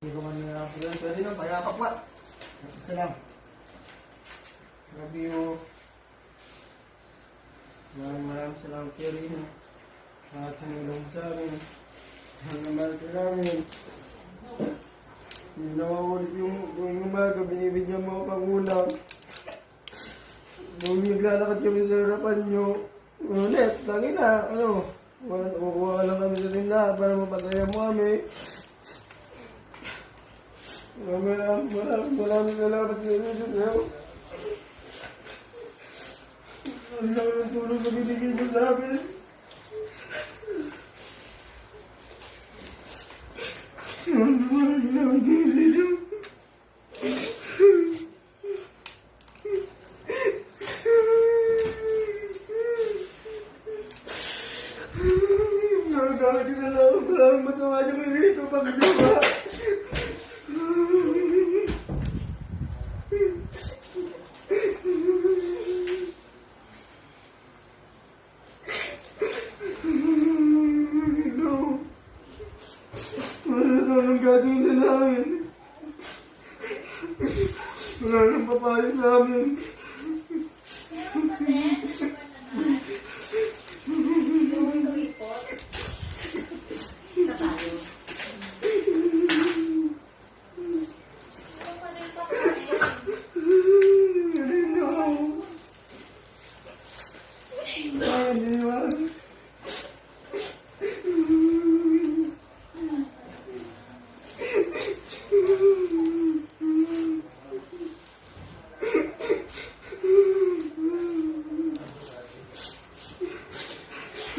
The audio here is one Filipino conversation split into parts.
Hindi ko man nila yun. Pwede nang payapak pa. Isa lang. Grabe mo. Maraming salamat kayo rin. At tumulong sa amin. Ang naman ka namin. Hindi nawawalit yung tuwing umaga. Binibigyan mo ako pang ulam. Nung naglalakad kami sa harapan nyo. Ulit, lagi na. Kukuha ka lang kami sa tindahan para mapataya mo kami. Maraming salamat sa inyo, Diyos. Ang laki ng tulong na binigay niyo sa amin. Ang laki ng niyo. Maraming matawa niyo kayo rito, Panginoon. Anong gagawin na namin? Wala nang papayo sa amin.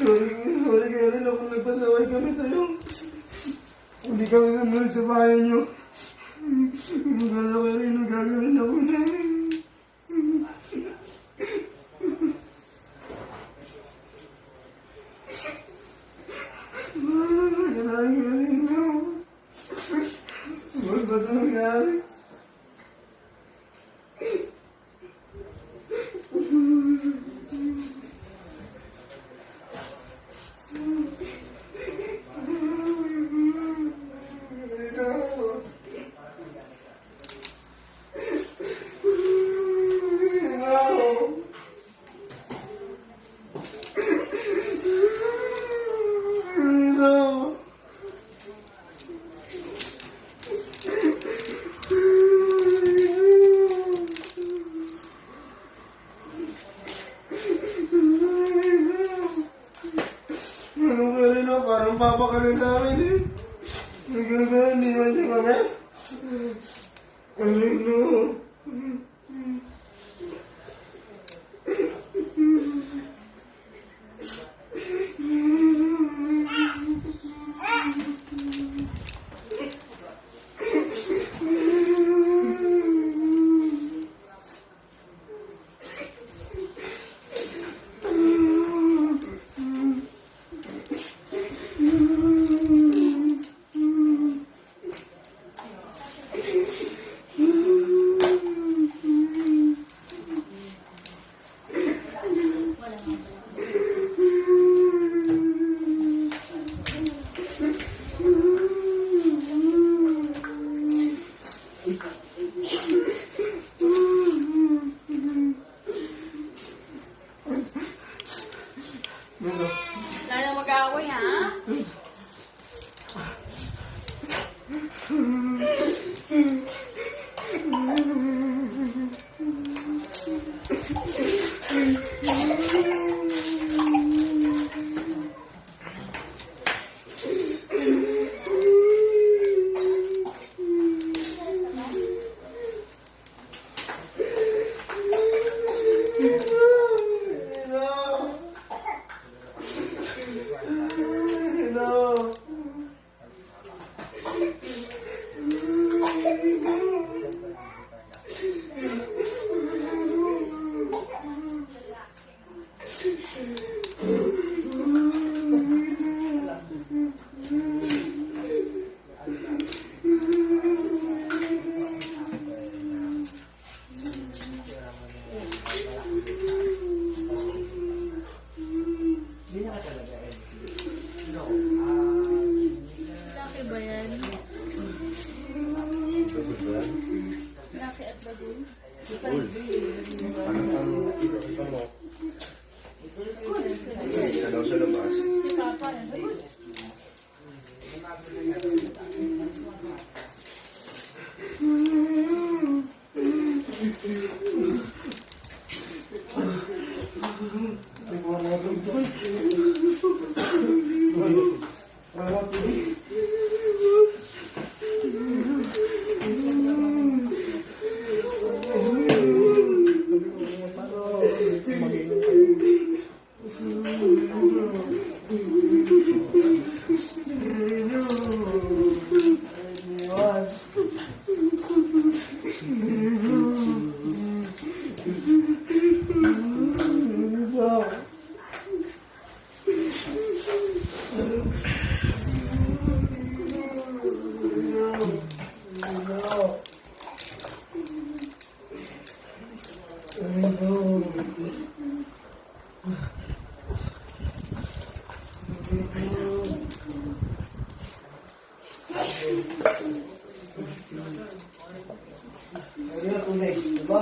Sorry kaya rin ako nagpasaway kami sa'yo. Hindi kami sumunod sa bahay niyo. Magkala kayo rin ang gagawin ako sa'yo. Magkala kayo rin ako. Huwag ba ito nangyari? Parang papa ka rin namin eh. Nagkagawa, hindi man siya kami. Ano? Wala na mag-aaway, ha? Laki ba yan? Laki at bagoy. Ito mo. Isa daw sa labas. Si Papa, ano? Ayun, tunay, diba?